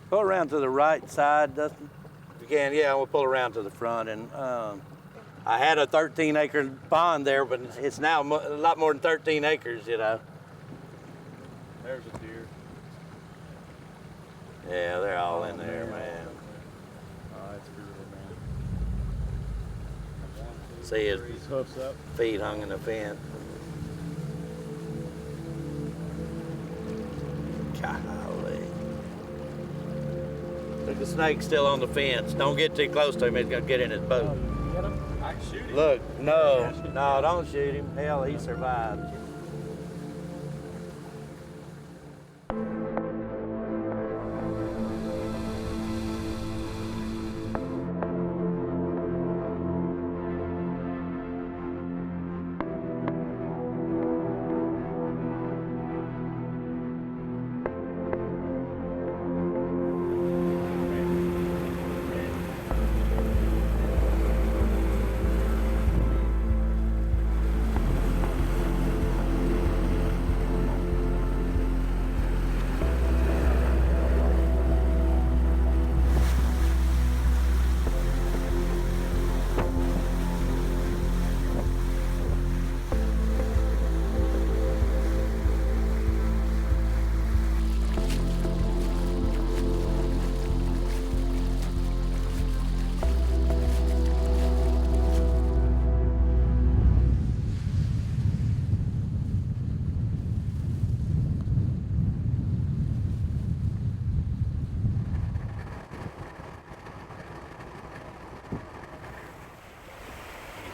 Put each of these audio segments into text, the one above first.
Pull around to the right side, Dustin. If you can, yeah, we'll pull around to the front. And I had a 13-acre pond there, but it's now a lot more than 13 acres, you know. There's a deer. Yeah, they're all in there, man. Oh, that's brutal, man. See his hoofs up. feet hung in the fence. Golly. Look, the snake's still on the fence. Don't get too close to him. He's gonna get in his boat. Get him? I can shoot him. Look, no, don't shoot him. Hell, he survived.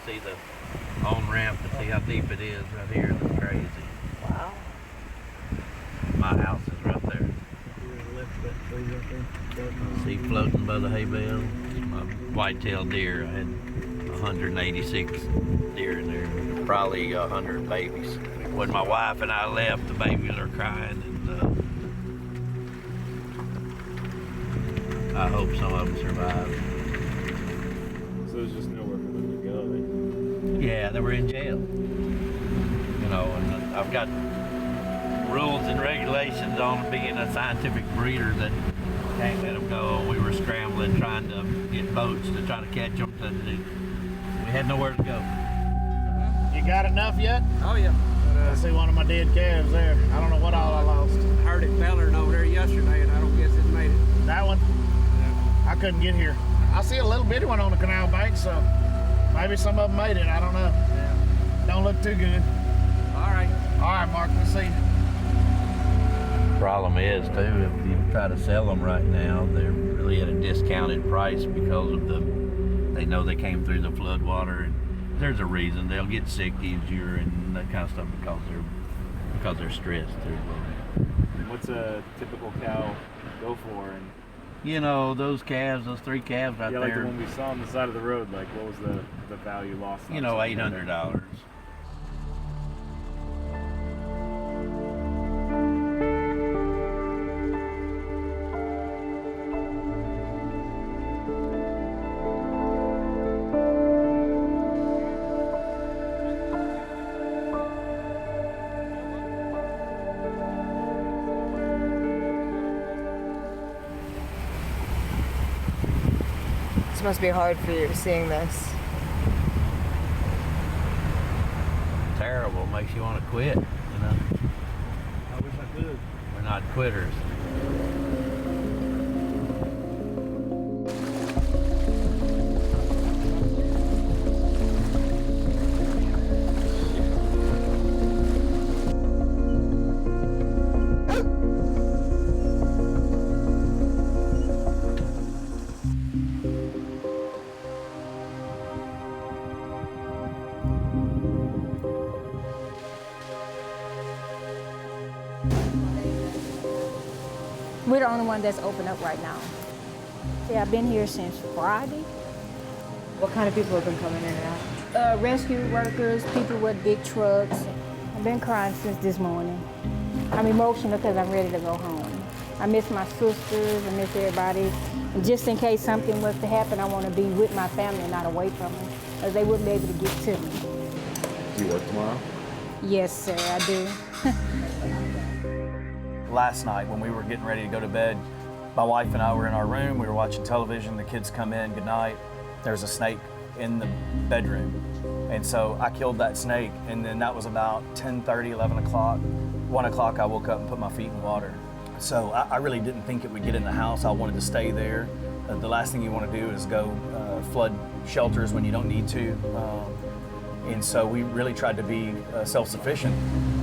See the on-ramp to see how deep it is right here. That's crazy. Wow. My house is right there. See floating by the hay bale. My white-tailed deer. I had 186 deer in there. Probably 100 babies. When my wife and I left, the babies are crying, and I hope some of them survive. So there's just nowhere for them to go. Yeah, they were in jail. You know, and I've got rules and regulations on being a scientific breeder that can't let them go. We were scrambling, trying to get boats to try to catch them. We had nowhere to go. You got enough yet? Oh, yeah. I see one of my dead calves there. I don't know what all I lost. Heard it bellering over there yesterday, and I don't guess it made it. That one? I couldn't get here. I see a little bitty one on the canal bank, so maybe some of them made it. I don't know. Yeah. Don't look too good. All right. All right, Mark, let's see. Problem is, too, if you try to sell them right now, they're really at a discounted price because of they know they came through the flood water. And there's a reason. They'll get sick easier and that kind of stuff because they're stressed. What's a typical cow go for? And You know, those calves, those 3 calves right yeah, there. like the one we saw on the side of the road, like what was the value lost? You know, $800. It must be hard for you seeing this. Terrible, makes you want to quit, you know. I wish I could. We're not quitters. We're the only one that's open up right now. Yeah, I've been here since Friday. What kind of people have been coming in and out? Rescue workers, people with big trucks. I've been crying since this morning. I'm emotional because I'm ready to go home. I miss my sisters, I miss everybody. And just in case something was to happen, I want to be with my family, not away from them, because they wouldn't be able to get to me. Do you work tomorrow? Yes, sir, I do. Last night when we were getting ready to go to bed, My wife and I were in our room, we were watching television, the kids come in, good night. There's a snake in the bedroom. And so I killed that snake, and then that was about 10:30, 11 o'clock. 1 o'clock I woke up and put my feet in water. So I really didn't think it would get in the house. I wanted to stay there. The last thing you want to do is go flood shelters when you don't need to. And so we really tried to be self-sufficient.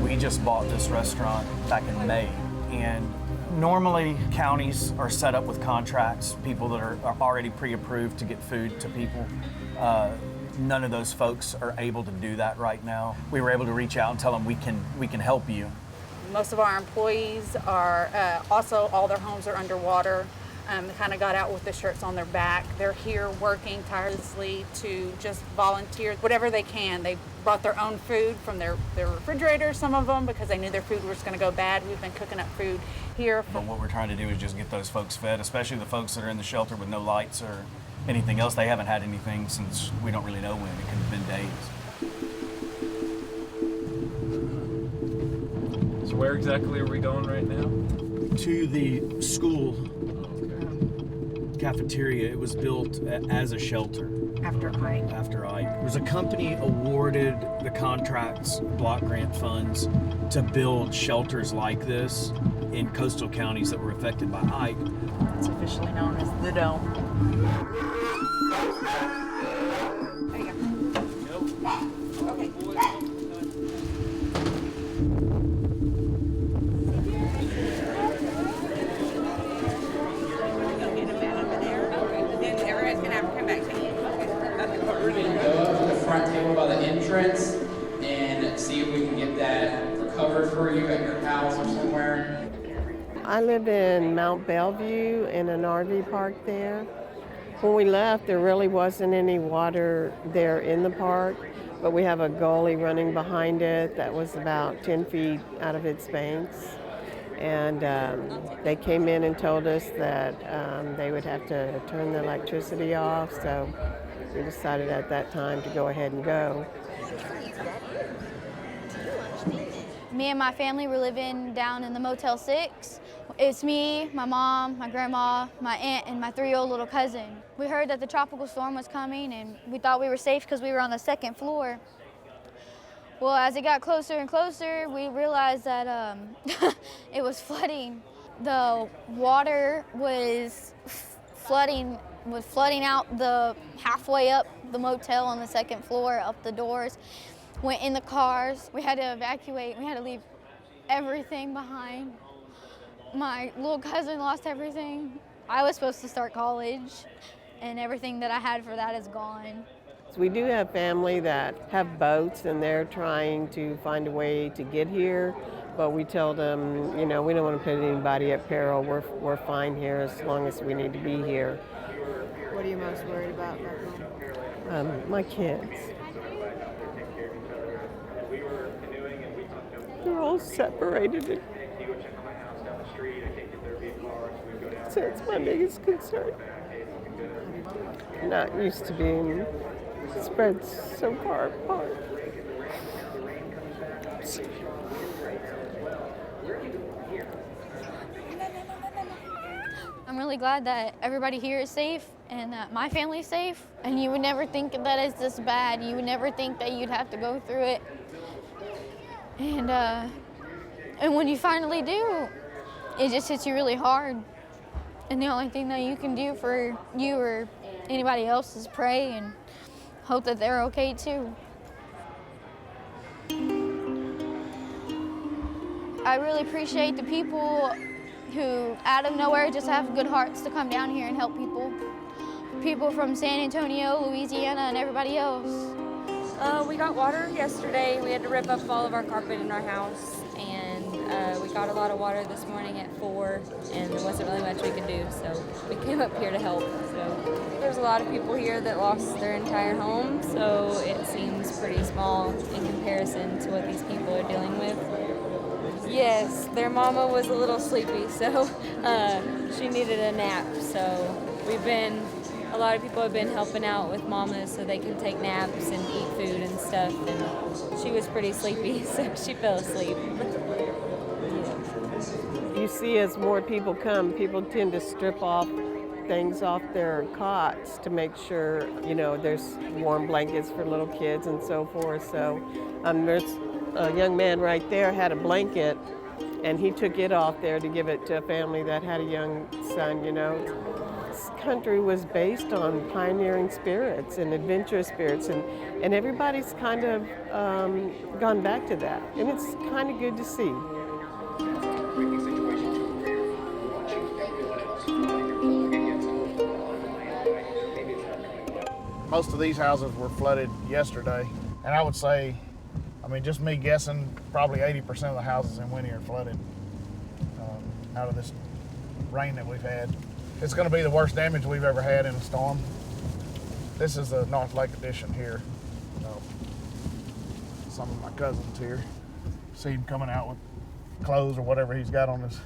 We just bought this restaurant back in May. And normally counties are set up with contracts, people that are already pre-approved to get food to people. None of those folks are able to do that right now. We were able to reach out and tell them we can help you. Most of our employees are also, all their homes are underwater. They kind of got out with the shirts on their back. They're here working tirelessly to just volunteer whatever they can. They brought their own food from their refrigerator, some of them, because they knew their food was going to go bad. We've been cooking up food here. But what we're trying to do is just get those folks fed, especially the folks that are in the shelter with no lights or anything else. They haven't had anything since we don't really know when. It could have been days. So where exactly are we going right now? To the school cafeteria. It was built as a shelter. After Ike. After Ike. There was a company awarded the contracts, block grant funds, to build shelters like this in coastal counties that were affected by Ike. It's officially known as the Dome. There you go. Okay. Go up to the front table by the entrance and see if we can get that recovered for you at your house or somewhere. I live in Mount Bellevue in an RV park there. When we left, there really wasn't any water there in the park, but we have a gully running behind it that was about 10 feet out of its banks. And they came in and told us that they would have to turn the electricity off, so we decided at that time to go ahead and go. Me and my family were living down in the Motel 6. It's me, my mom, my grandma, my aunt, and my 3-year-old little cousin. We heard that the tropical storm was coming, and we thought we were safe because we were on the 2nd floor. Well, as it got closer and closer, we realized that it was flooding. The water was flooding out the halfway up the motel on the 2nd floor, up the doors, went in the cars. We had to evacuate. We had to leave everything behind. My little cousin lost everything. I was supposed to start college, and everything that I had for that is gone. We do have family that have boats, and they're trying to find a way to get here, but we tell them, you know, we don't want to put anybody at peril. We're fine here as long as we need to be here. What are you most worried about back home? My kids. They're all separated. So it's my biggest concern. I'm not used to being spread so far apart. I'm really glad that everybody here is safe and that my family's safe. And you would never think that it's this bad. You would never think that you'd have to go through it. And when you finally do, it just hits you really hard. And the only thing that you can do for you or anybody else is pray and hope that they're okay too. I really appreciate the people who out of nowhere just have good hearts to come down here and help people. People from San Antonio, Louisiana, and everybody else. We got water yesterday. We had to rip up all of our carpet in our house, and we got a lot of water this morning at 4, and there wasn't really much we could do, so we came up here to help. So there's a lot of people here that lost their entire home, so it seems pretty small in comparison to what these people are dealing with. Yes, their mama was a little sleepy, so she needed a nap, so a lot of people have been helping out with mamas so they can take naps and eat food and stuff, and she was pretty sleepy, so she fell asleep. You you see as more people come, people tend to strip off things off their cots to make sure, you know, there's warm blankets for little kids and so forth. So there's a young man right there had a blanket, and he took it off there to give it to a family that had a young son, you know. This country was based on pioneering spirits and adventurous spirits, and everybody's kind of gone back to that, and it's kind of good to see. Most of these houses were flooded yesterday, and I would say, I mean, just me guessing, probably 80% of the houses in Winnie are flooded out of this rain that we've had. It's going to be the worst damage we've ever had in a storm. This is the North Lake edition here. Some of my cousins here, see him coming out with clothes or whatever he's got on his,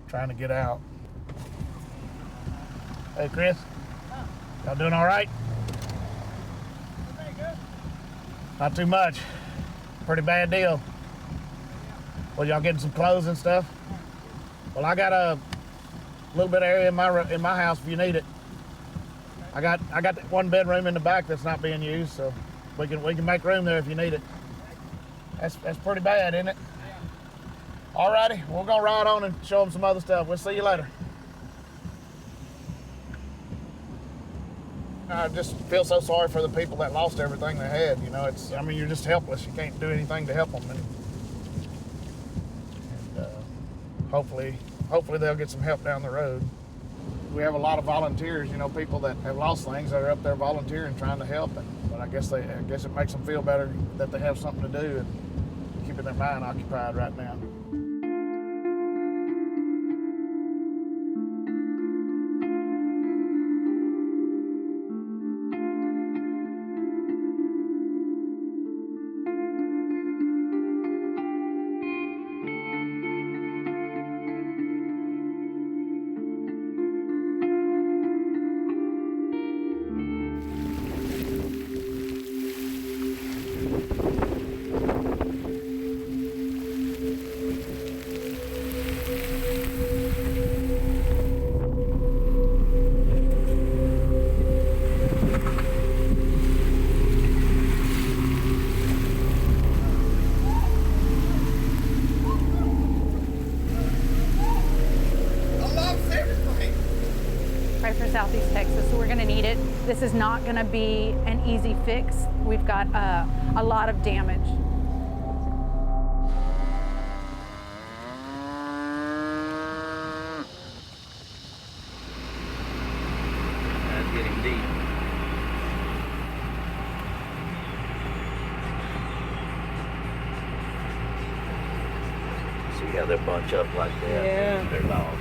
trying to get out. Hey, Chris, y'all doing all right? Not too much. Pretty bad deal. Well, y'all getting some clothes and stuff? Well, I got a little bit of area in my house if you need it. I got that one bedroom in the back that's not being used, so we can make room there if you need it. That's pretty bad, isn't it? All righty, we're gonna ride on and show them some other stuff. We'll see you later. I just feel so sorry for the people that lost everything they had. You know, I mean, you're just helpless. You can't do anything to help them. And hopefully they'll get some help down the road. We have a lot of volunteers, you know, people that have lost things that are up there volunteering, trying to help. But I guess it makes them feel better that they have something to do and keeping their mind occupied right now. Southeast Texas, so we're going to need it. This is not going to be an easy fix. We've got a lot of damage. That's getting deep. See how they bunch up like that? Yeah. They're lost.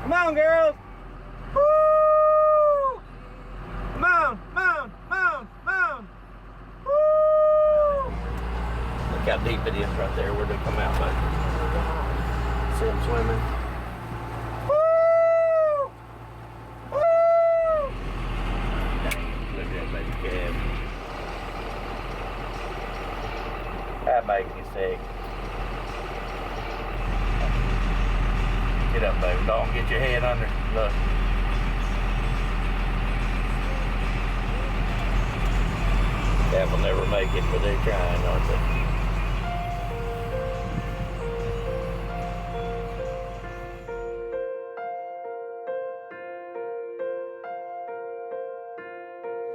Come on, girls. Woo! Come on. Woo! Look how deep it is right there where they come out, buddy. See them swimming? Woo! Woo! Dang, look at that baby calf. That makes you sick. Get up, baby. Don't get your head under. Look. That will never make it, but they're trying, aren't they?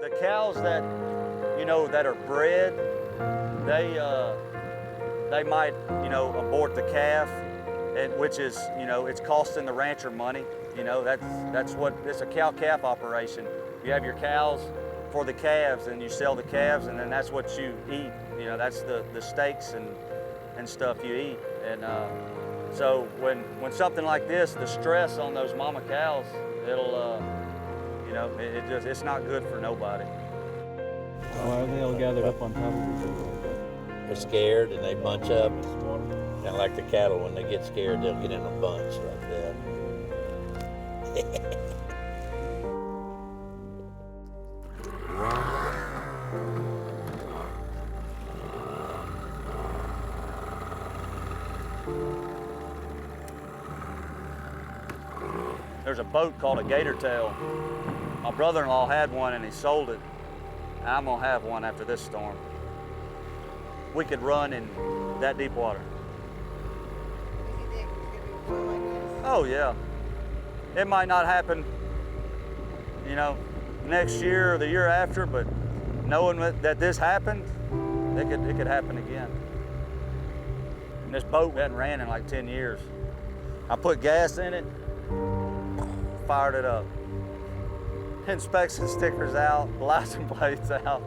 The cows that, you know, that are bred, they might, you know, abort the calf, which is, you know, it's costing the rancher money. You know, that's what, it's a cow-calf operation. You have your cows for the calves, and you sell the calves, and then that's what you eat. You know, that's the steaks and stuff you eat. And so when something like this, the stress on those mama cows, it'll, you know, it's not good for nobody. Why are they all gathered up on top of each other? They're scared and they bunch up. Kind of like the cattle, when they get scared, they'll get in a bunch like that. There's a boat called a gator tail. My brother-in-law had one and he sold it. I'm gonna have one after this storm. We could run in that deep water. Oh yeah. It might not happen, you know, next year or the year after, but knowing that this happened, it could happen again. And this boat hadn't ran in like 10 years. I put gas in it, fired it up. Inspection stickers out, license plates out.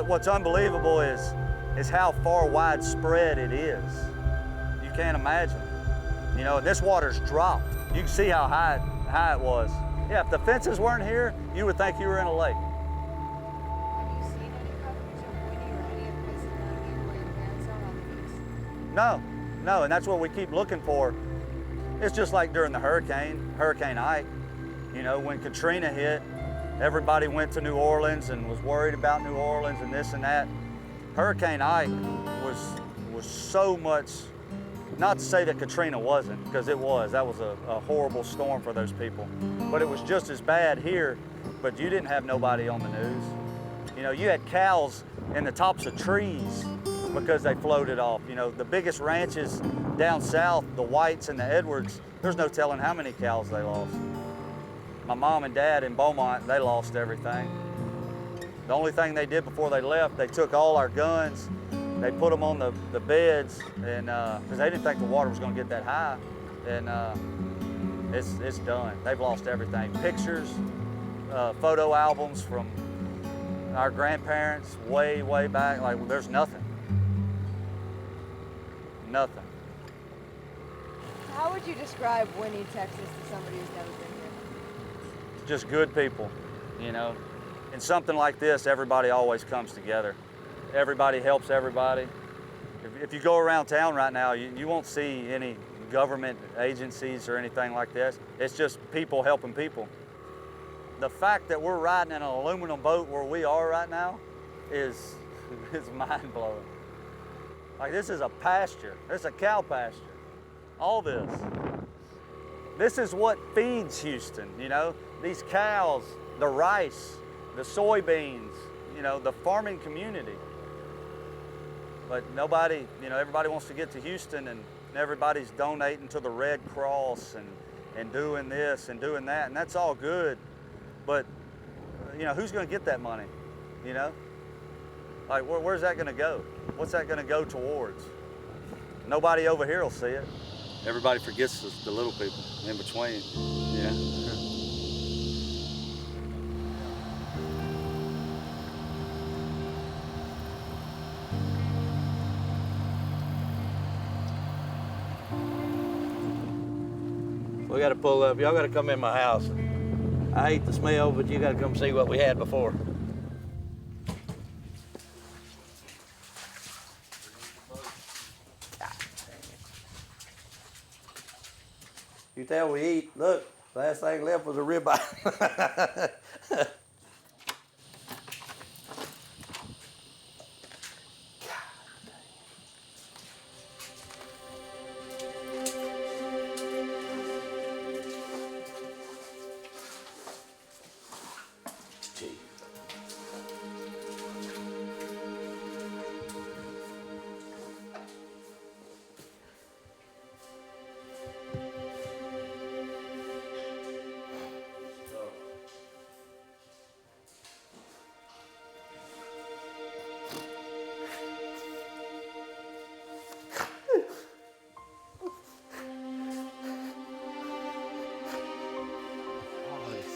What's unbelievable is how far widespread it is. You can't imagine. You know, this water's dropped. You can see how high it was. Yeah, if the fences weren't here, you would think you were in a lake. Have you seen any coverage of Winnie or any of places like it where your parents are on the beach? No, and that's what we keep looking for. It's just like during the Hurricane Ike. You know, when Katrina hit, everybody went to New Orleans and was worried about New Orleans and this and that. Hurricane Ike was so much, not to say that Katrina wasn't, because it was. That was a horrible storm for those people. But it was just as bad here, but you didn't have nobody on the news. You know, you had cows in the tops of trees because they floated off. You know, the biggest ranches down south, the Whites and the Edwards, there's no telling how many cows they lost. My mom and dad in Beaumont, they lost everything. The only thing they did before they left, they took all our guns, they put them on the beds, and because they didn't think the water was going to get that high, and it's done. They've lost everything. Pictures, photo albums from our grandparents way, way back. Like, there's nothing. Nothing. How would you describe Winnie, Texas to somebody who's never been here? Just good people, you know. In something like this, everybody always comes together. Everybody helps everybody. If you go around town right now, you won't see any government agencies or anything like this. It's just people helping people. The fact that we're riding in an aluminum boat where we are right now is mind-blowing. Like, this is a pasture. This is a cow pasture. All this. This is what feeds Houston, you know? These cows, the rice, the soybeans, you know, the farming community. But nobody, you know, everybody wants to get to Houston, and everybody's donating to the Red Cross and doing this and doing that, and that's all good. But, you know, who's going to get that money, you know? Like, where's that going to go? What's that going to go towards? Nobody over here will see it. Everybody forgets the little people in between, you know? We got to pull up. Y'all got to come in my house. I hate the smell, but you got to come see what we had before. You tell we eat. Look, last thing left was a ribeye.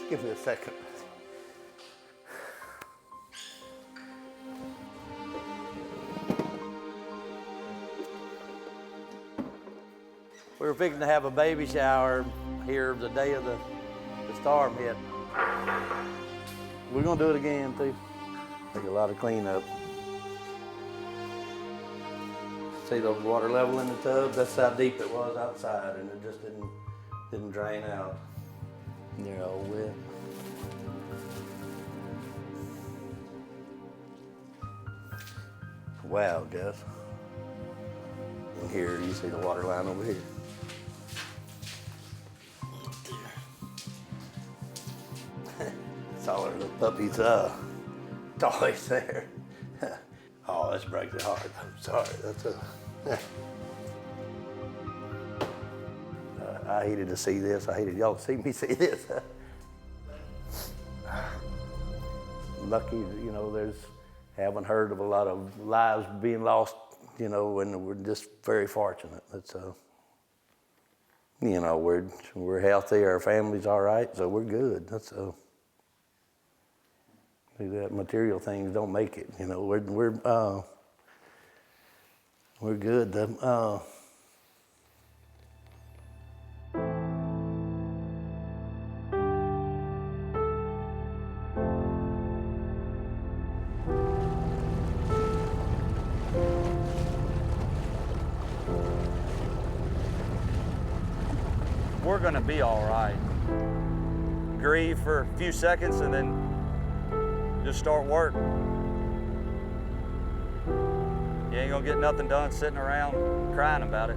Give me a second. We were fixing to have a baby shower here the day of the storm hit. We're gonna do it again too. Take a lot of cleanup. See those water level in the tub? That's how deep it was outside, and it just didn't drain out. They're all wet. Wow, Gus. Here, you see the water line over here. It's all our little puppies, it's always there. Oh, this breaks the heart. I'm sorry, that's I hated to see this. I hated y'all to see me see this. Lucky, you know, haven't heard of a lot of lives being lost, you know, and we're just very fortunate. That's, you know, we're healthy, our family's all right, so we're good. That's that material things don't make it, you know. We're good. We're gonna be all right. Grieve for a few seconds and then just start work. You ain't gonna get nothing done sitting around crying about it.